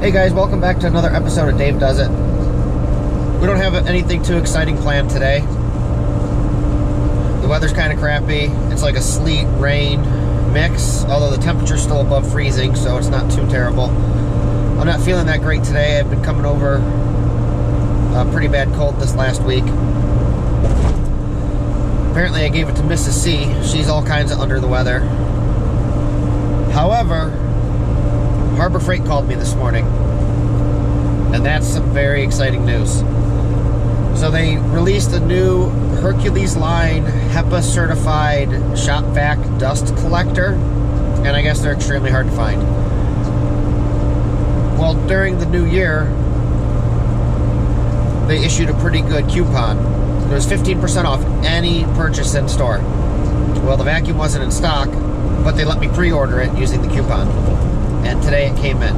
Hey guys, welcome back to another episode of Dave Does It. We don't have anything too exciting planned today. The weather's kind of crappy. It's like a sleet, rain mix, although the temperature's still above freezing, so it's not too terrible. I'm not feeling that great today. I've been coming over a pretty bad cold this last week. Apparently I gave it to Mrs. C. She's all kinds of under the weather. However, Harbor Freight called me this morning, and that's some very exciting news. So they released a new Hercules line HEPA certified shop vac dust collector, and I guess they're extremely hard to find. Well, during the new year, they issued a pretty good coupon. It was 15% off any purchase in store. Well, the vacuum wasn't in stock, but they let me pre-order it using the coupon. And today it came in.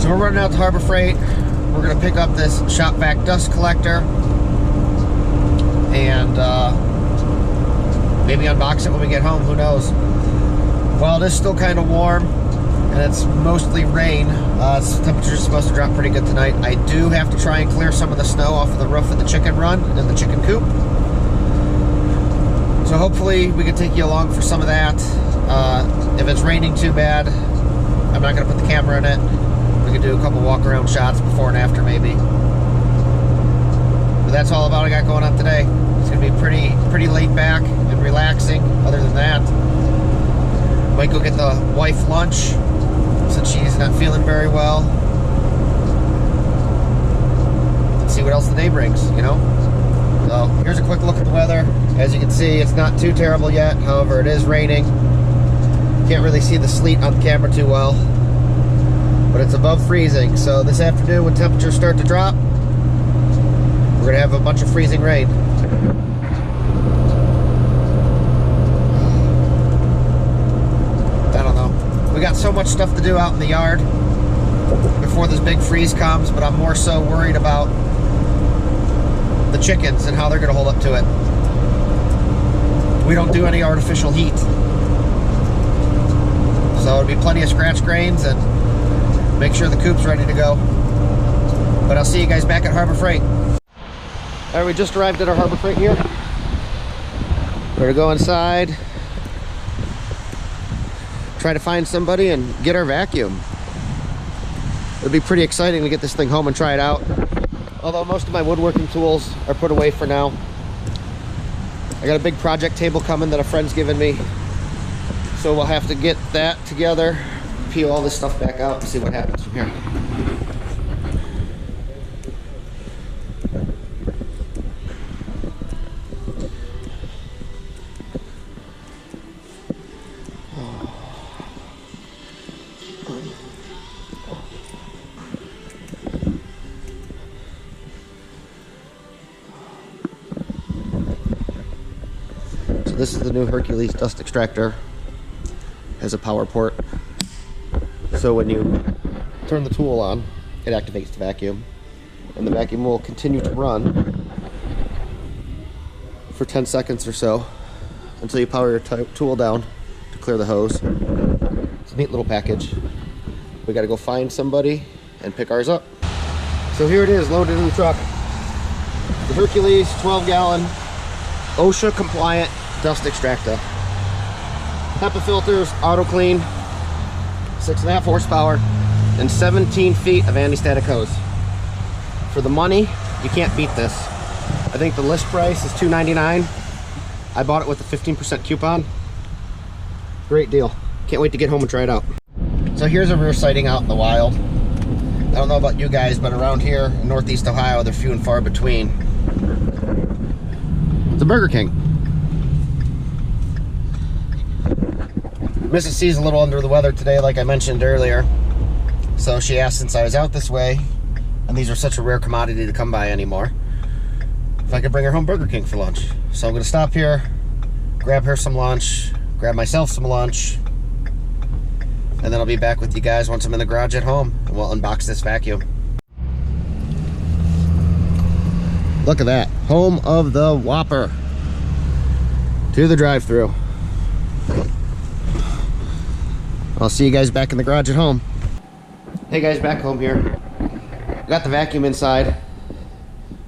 So we're running out to Harbor Freight. We're gonna pick up this shop vac dust collector and maybe unbox it when we get home, who knows. Well, it is still kind of warm and it's mostly rain. Temperature's supposed to drop pretty good tonight. I do have to try and clear some of the snow off of the roof of the chicken run and the chicken coop. So hopefully we can take you along for some of that. If it's raining too bad, I'm not going to put the camera in it. We could do a couple walk around shots before and after maybe. But that's all about what I got going on today. It's going to be pretty laid back and relaxing. Other than that, might go get the wife lunch since she's not feeling very well. Let's see what else the day brings, you know? So here's a quick look at the weather. As you can see, it's not too terrible yet. However, it is raining. Can't really see the sleet on the camera too well, but it's above freezing. So this afternoon, when temperatures start to drop, we're gonna have a bunch of freezing rain. I don't know. We got so much stuff to do out in the yard before this big freeze comes, but I'm more so worried about the chickens and how they're gonna hold up to it. We don't do any artificial heat, so it'll be plenty of scratch grains and make sure the coop's ready to go. But I'll see you guys back at Harbor Freight. All right, we just arrived at our Harbor Freight here. We're gonna go inside, try to find somebody and get our vacuum. It'll be pretty exciting to get this thing home and try it out. Although most of my woodworking tools are put away for now. I got a big project table coming that a friend's given me. So we'll have to get that together, peel all this stuff back out and see what happens from here. This is the new Hercules dust extractor. Has a power port. So when you turn the tool on, it activates the vacuum. And the vacuum will continue to run for 10 seconds or so until you power your tool down to clear the hose. It's a neat little package. We gotta go find somebody and pick ours up. So here it is, loaded in the truck. The Hercules 12-gallon OSHA compliant dust extractor. HEPA filters, auto clean, 6.5 horsepower, and 17 feet of anti-static hose. For the money, you can't beat this. I think the list price is $2.99. I bought it with a 15% coupon. Great deal. Can't wait to get home and try it out. So here's a rear sighting out in the wild. I don't know about you guys, but around here in Northeast Ohio, they're few and far between. It's a Burger King. Mrs. C's a little under the weather today, like I mentioned earlier. So she asked, since I was out this way, and these are such a rare commodity to come by anymore, if I could bring her home Burger King for lunch. So I'm gonna stop here, grab her some lunch, grab myself some lunch, and then I'll be back with you guys once I'm in the garage at home, and we'll unbox this vacuum. Look at that, home of the Whopper. To the drive-thru. I'll see you guys back in the garage at home. Hey guys, back home here. Got the vacuum inside.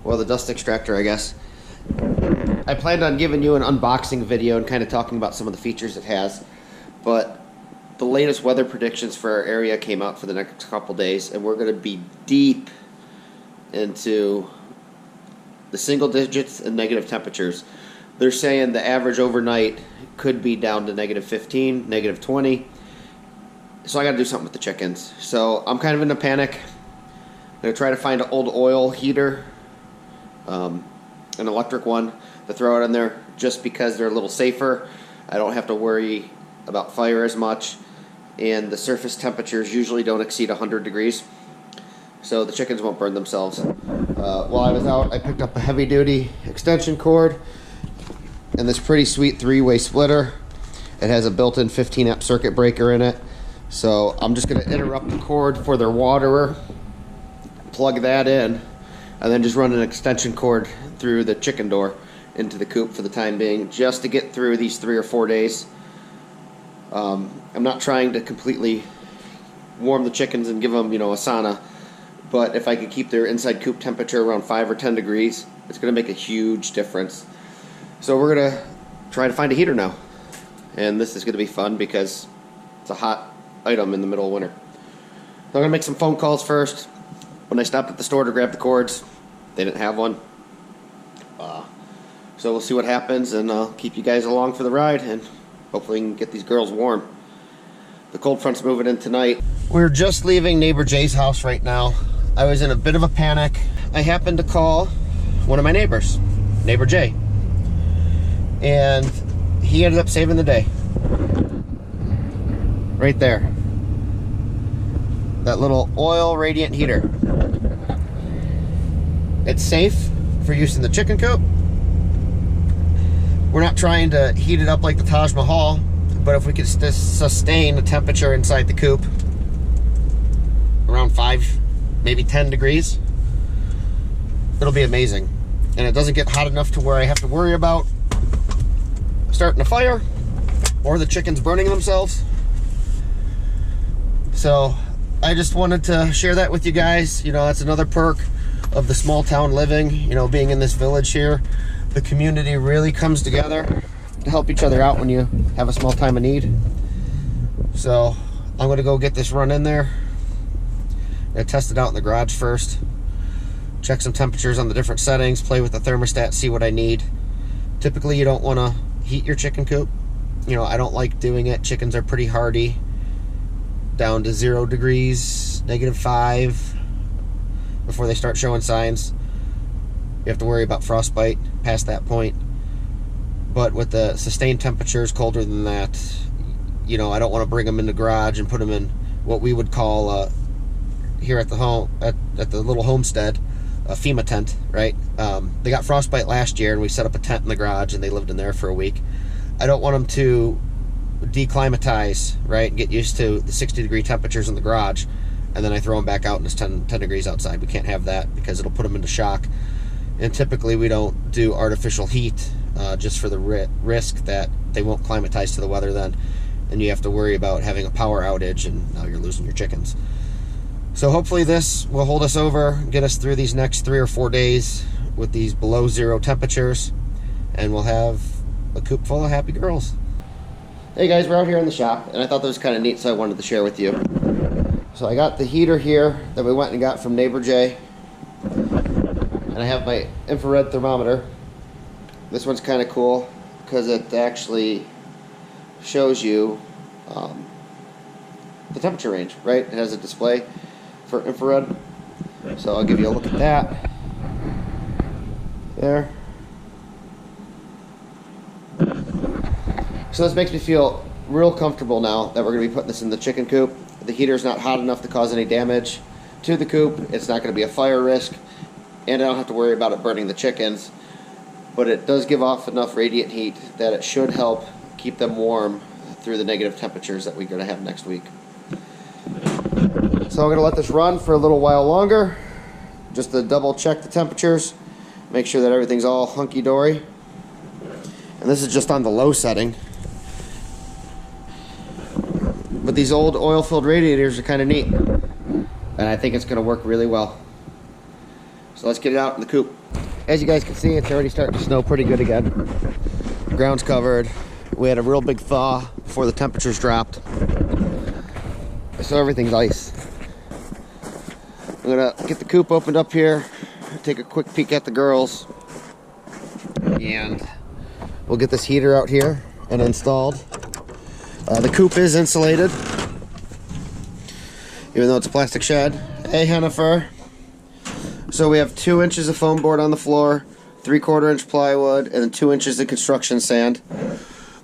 Well, the dust extractor, I guess. I planned on giving you an unboxing video and kind of talking about some of the features it has, but the latest weather predictions for our area came out for the next couple days, and we're going to be deep into the single digits and negative temperatures. They're saying the average overnight could be down to -15, -20. So I got to do something with the chickens. So I'm kind of in a panic. I'm going to try to find an old oil heater, an electric one, to throw it in there just because they're a little safer. I don't have to worry about fire as much, and the surface temperatures usually don't exceed 100 degrees, so the chickens won't burn themselves. While I was out, I picked up a heavy-duty extension cord and this pretty sweet 3-way splitter. It has a built-in 15-amp circuit breaker in it. So I'm just going to interrupt the cord for their waterer, plug that in, and then just run an extension cord through the chicken door into the coop for the time being, just to get through these 3 or 4 days. I'm not trying to completely warm the chickens and give them, a sauna, but if I could keep their inside coop temperature around 5 or 10 degrees, it's going to make a huge difference. So we're going to try to find a heater now, and this is going to be fun because it's a hot item in the middle of winter. So I'm going to make some phone calls first. When I stopped at the store to grab the cords, they didn't have one. So we'll see what happens, and I'll keep you guys along for the ride, and hopefully we can get these girls warm. The cold front's moving in tonight. We're just leaving neighbor Jay's house right now. I was in a bit of a panic. I happened to call one of my neighbors, neighbor Jay, and he ended up saving the day. Right there. That little oil radiant heater. It's safe for use in the chicken coop. We're not trying to heat it up like the Taj Mahal, but if we could sustain the temperature inside the coop around 5, maybe 10 degrees, it'll be amazing. And it doesn't get hot enough to where I have to worry about starting a fire or the chickens burning themselves. So I just wanted to share that with you guys. That's another perk of the small town living, being in this village here. The community really comes together to help each other out when you have a small time of need. So I'm going to go get this run in there. I'm going to test it out in the garage first. Check some temperatures on the different settings, play with the thermostat, see what I need. Typically you don't want to heat your chicken coop. I don't like doing it. Chickens are pretty hardy. Down to 0 degrees, -5 before they start showing signs. You have to worry about frostbite past that point. But with the sustained temperatures colder than that, I don't want to bring them in the garage and put them in what we would call here at the home at the little homestead a FEMA tent, right? They got frostbite last year, and we set up a tent in the garage, and they lived in there for a week. I don't want them to declimatize, right, and get used to the 60-degree temperatures in the garage, and then I throw them back out and it's 10 degrees outside. We can't have that because it'll put them into shock. And typically we don't do artificial heat just for the risk that they won't climatize to the weather then, and you have to worry about having a power outage, and now you're losing your chickens. So hopefully this will hold us over, get us through these next 3 or 4 days with these below 0 temperatures, and we'll have a coop full of happy girls. Hey guys, we're out here in the shop, and I thought that was kind of neat, so I wanted to share with you. So I got the heater here that we went and got from neighbor Jay, and I have my infrared thermometer. This one's kind of cool because it actually shows you the temperature range, right? It has a display for infrared, so I'll give you a look at that. There. So this makes me feel real comfortable now that we're going to be putting this in the chicken coop. The heater's not hot enough to cause any damage to the coop. It's not going to be a fire risk, and I don't have to worry about it burning the chickens. But it does give off enough radiant heat that it should help keep them warm through the negative temperatures that we're going to have next week. So I'm going to let this run for a little while longer, just to double check the temperatures, make sure that everything's all hunky-dory. And this is just on the low setting. But these old oil-filled radiators are kind of neat. and I think it's going to work really well. So let's get it out in the coop. As you guys can see, it's already starting to snow pretty good again. The ground's covered. We had a real big thaw before the temperatures dropped, so everything's ice. I'm gonna get the coop opened up here, take a quick peek at the girls, and we'll get this heater out here and installed. The coop is insulated, even though it's a plastic shed. Hey, Hennifer. So we have 2 inches of foam board on the floor, 3/4 inch plywood, and then 2 inches of construction sand.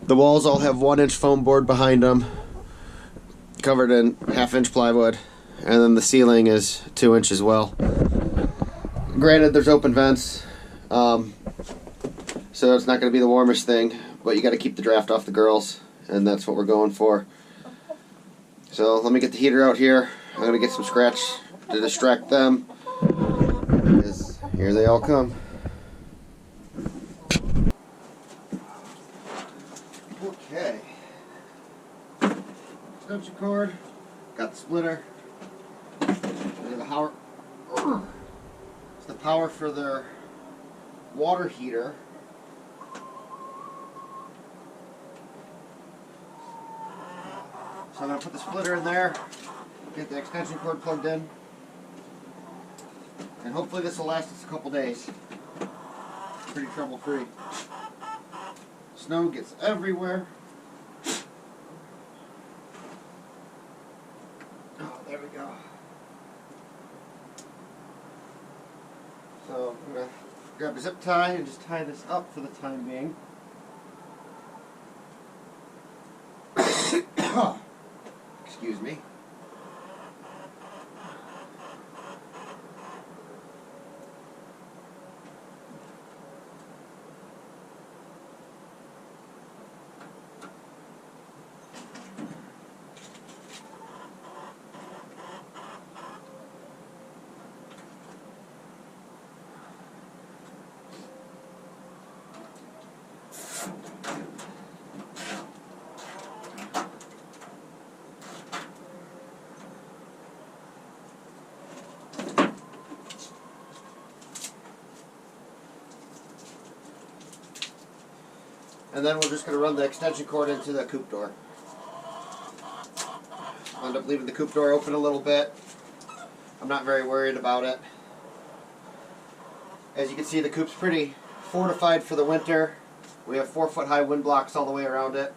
The walls all have 1 inch foam board behind them, covered in 1/2 inch plywood, and then the ceiling is 2 inches as well. Granted, there's open vents, so it's not going to be the warmest thing, but you got to keep the draft off the girls, and that's what we're going for. So let me get the heater out here. I'm going to get some scratch to distract them, because here they all come. Okay. Extension cord. Got the splitter. The power. It's the power for their water heater. So I'm going to put the splitter in there, get the extension cord plugged in, and hopefully this will last us a couple days. Pretty trouble free. Snow gets everywhere. Oh, there we go. So I'm going to grab a zip tie and just tie this up for the time being. Excuse me. And then we're just going to run the extension cord into the coop door. I'll end up leaving the coop door open a little bit. I'm not very worried about it. As you can see, the coop's pretty fortified for the winter. We have 4-foot high wind blocks all the way around it.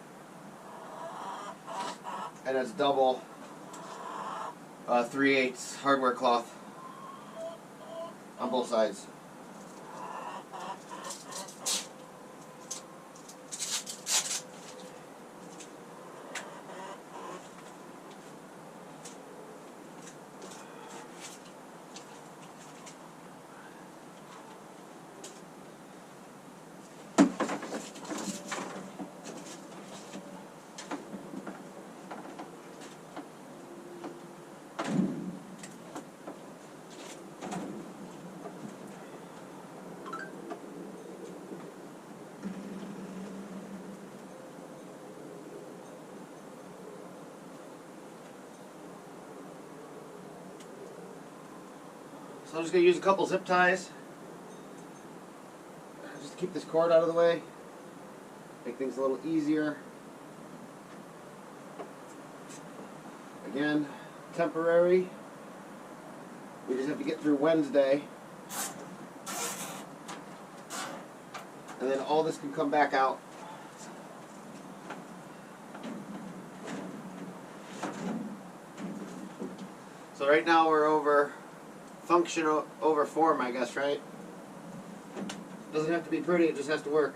And it's double 3/8 hardware cloth on both sides. So I'm just going to use a couple zip ties just to keep this cord out of the way, make things a little easier. Again, temporary. We just have to get through Wednesday, and then all this can come back out. So right now we're over function over form, I guess, right? Doesn't have to be pretty, it just has to work.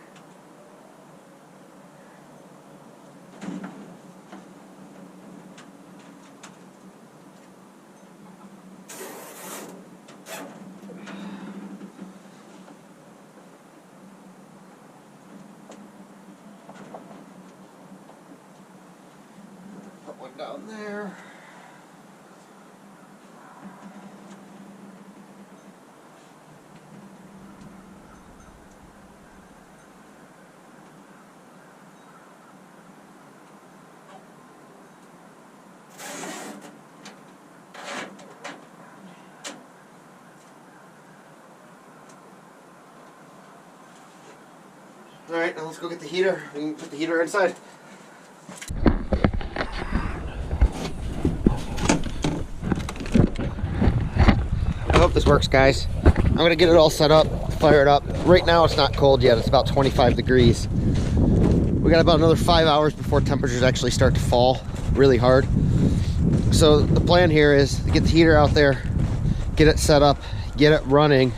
Put one down there. All right, now let's go get the heater. We can put the heater inside. I hope this works, guys. I'm gonna get it all set up, fire it up. Right now it's not cold yet, it's about 25 degrees. We got about another 5 hours before temperatures actually start to fall really hard. So the plan here is to get the heater out there, get it set up, get it running,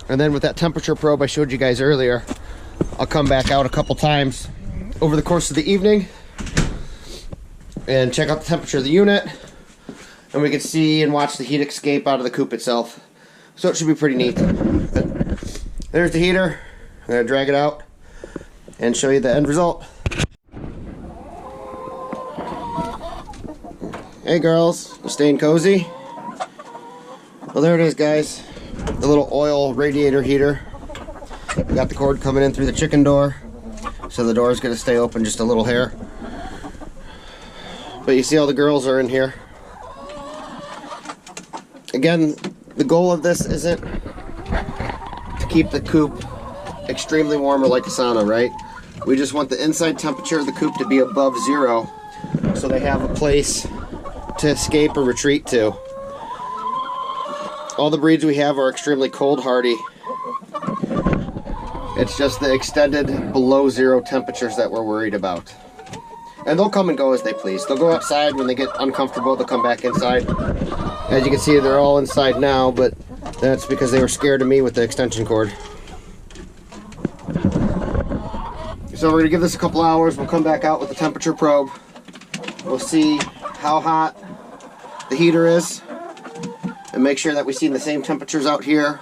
and then with that temperature probe I showed you guys earlier, I'll come back out a couple times over the course of the evening and check out the temperature of the unit, and we can see and watch the heat escape out of the coop itself. So it should be pretty neat. But there's the heater. I'm gonna drag it out and show you the end result. Hey girls, you staying cozy? Well, there it is, guys. The little oil radiator heater. We got the cord coming in through the chicken door, so the door is gonna stay open just a little hair. But you see all the girls are in here. Again, the goal of this isn't to keep the coop extremely warm or like a sauna, right? We just want the inside temperature of the coop to be above 0 so they have a place to escape or retreat to. All the breeds we have are extremely cold hardy. It's just the extended below 0 temperatures that we're worried about. And they'll come and go as they please. They'll go outside when they get uncomfortable, they'll come back inside. As you can see, they're all inside now, but that's because they were scared of me with the extension cord. So we're gonna give this a couple hours. We'll come back out with the temperature probe. We'll see how hot the heater is and make sure that we've seen the same temperatures out here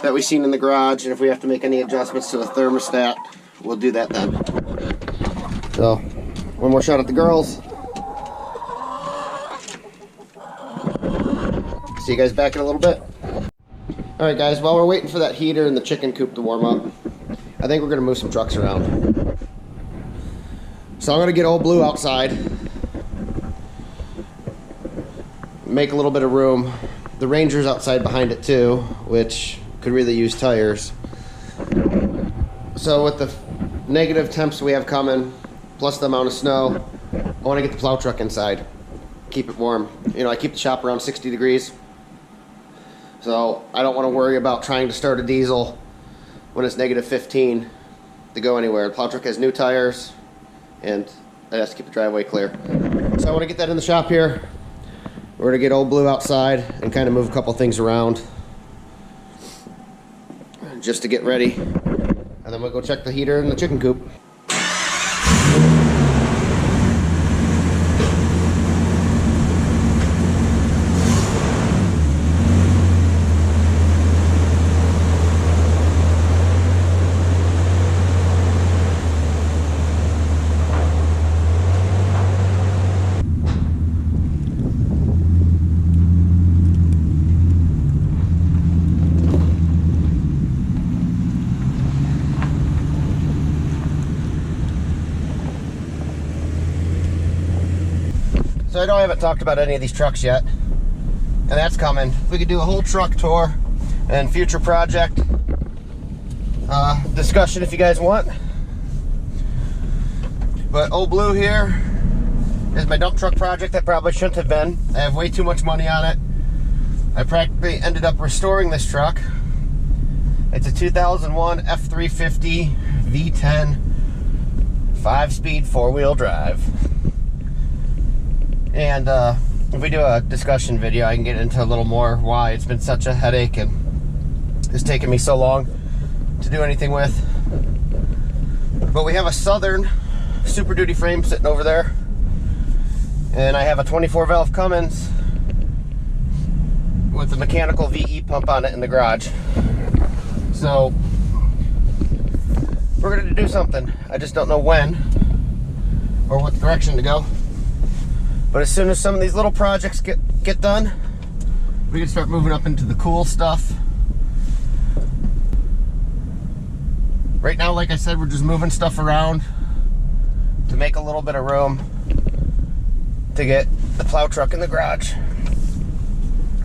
that we've seen in the garage. And if we have to make any adjustments to the thermostat, we'll do that then. So, one more shot at the girls. See you guys back in a little bit. Alright guys, while we're waiting for that heater and the chicken coop to warm up, I think we're going to move some trucks around. So I'm going to get Old Blue outside, make a little bit of room. The Ranger's outside behind it too, which could really use tires. So with the negative temps we have coming, plus the amount of snow, I want to get the plow truck inside, keep it warm. You know, I keep the shop around 60 degrees. So I don't want to worry about trying to start a diesel when it's negative 15 to go anywhere. The plow truck has new tires and it has to keep the driveway clear. So I want to get that in the shop here. We're going to get Old Blue outside and kind of move a couple things around just to get ready. And then we'll go check the heater and the chicken coop. So I know I haven't talked about any of these trucks yet, and that's coming. We could do a whole truck tour and future project discussion if you guys want. But Old Blue here is my dump truck project that probably shouldn't have been. I have way too much money on it. I practically ended up restoring this truck. It's a 2001 F350 V10 5-speed 4-wheel drive. And if we do a discussion video, I can get into a little more why it's been such a headache and it's taken me so long to do anything with. But we have a Southern Super Duty frame sitting over there, and I have a 24 valve Cummins with a mechanical VE pump on it in the garage. So we're gonna do something. I just don't know when or what direction to go. But as soon as some of these little projects get done, we can start moving up into the cool stuff. Right now, like I said, we're just moving stuff around to make a little bit of room to get the plow truck in the garage.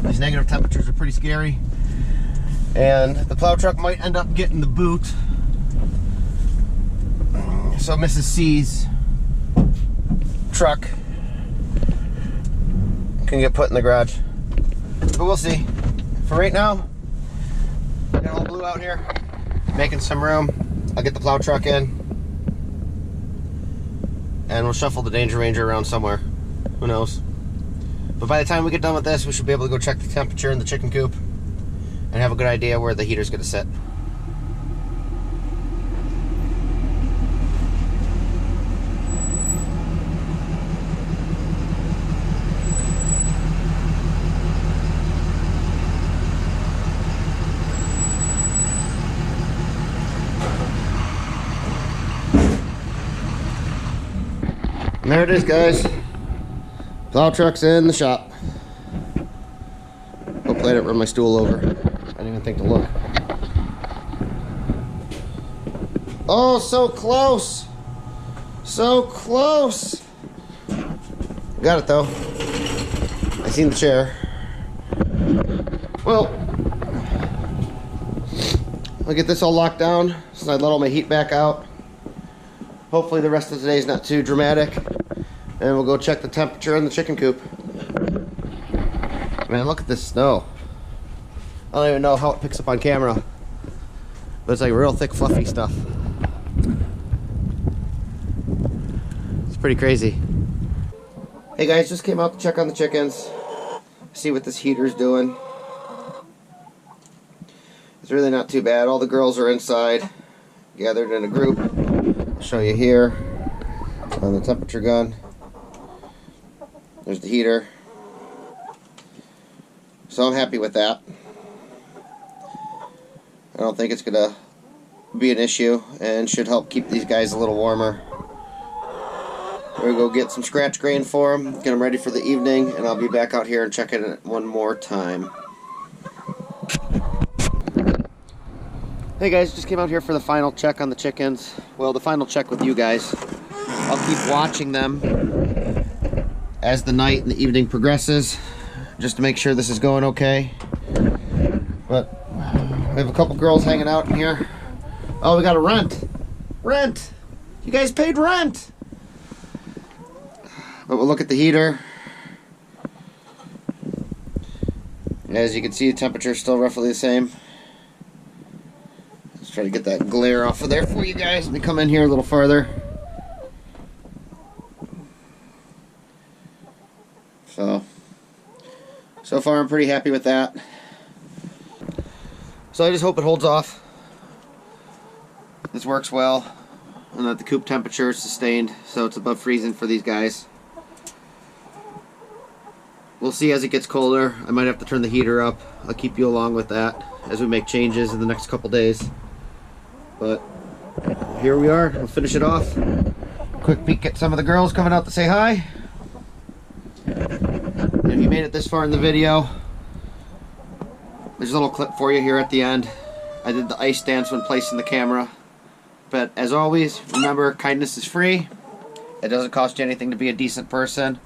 These negative temperatures are pretty scary, and the plow truck might end up getting the boot so Mrs. C's truck can get put in the garage. But we'll see. For right now, got all blue out here, making some room. I'll get the plow truck in, and we'll shuffle the Danger Ranger around somewhere. Who knows? But by the time we get done with this, we should be able to go check the temperature in the chicken coop and have a good idea where the heater's going to sit. And there it is, guys. Plow truck's in the shop. Hopefully I didn't run my stool over. I didn't even think to look. Oh, so close! So close! Got it though. I seen the chair. Well, I'll get this all locked down so I let all my heat back out. Hopefully the rest of the day is not too dramatic. And we'll go check the temperature in the chicken coop. Man, look at this snow. I don't even know how it picks up on camera, but it's like real thick, fluffy stuff. It's pretty crazy. Hey guys, just came out to check on the chickens. See what this heater's doing. It's really not too bad. All the girls are inside, gathered in a group. I'll show you here on the temperature gun. There's the heater. So I'm happy with that. I don't think it's gonna be an issue and should help keep these guys a little warmer. We're gonna go get some scratch grain for them, get them ready for the evening, and I'll be back out here and check it one more time. Hey guys, just came out here for the final check on the chickens. Well, the final check with you guys. I'll keep watching them as the night and the evening progresses, just to make sure this is going okay. But we have a couple girls hanging out in here. Oh, we got a rent. Rent! You guys paid rent! But we'll look at the heater. As you can see, the temperature is still roughly the same. Let's try to get that glare off of there for you guys. Let me come in here a little farther. So far I'm pretty happy with that. So I just hope it holds off. This works well, and that the coop temperature is sustained, so it's above freezing for these guys. We'll see as it gets colder. I might have to turn the heater up. I'll keep you along with that as we make changes in the next couple days. But here we are. We'll finish it off. Quick peek at some of the girls coming out to say hi. If you made it this far in the video, there's a little clip for you here at the end. I did the ice dance when placing the camera. But as always, remember, kindness is free. It doesn't cost you anything to be a decent person.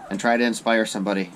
And try to inspire somebody.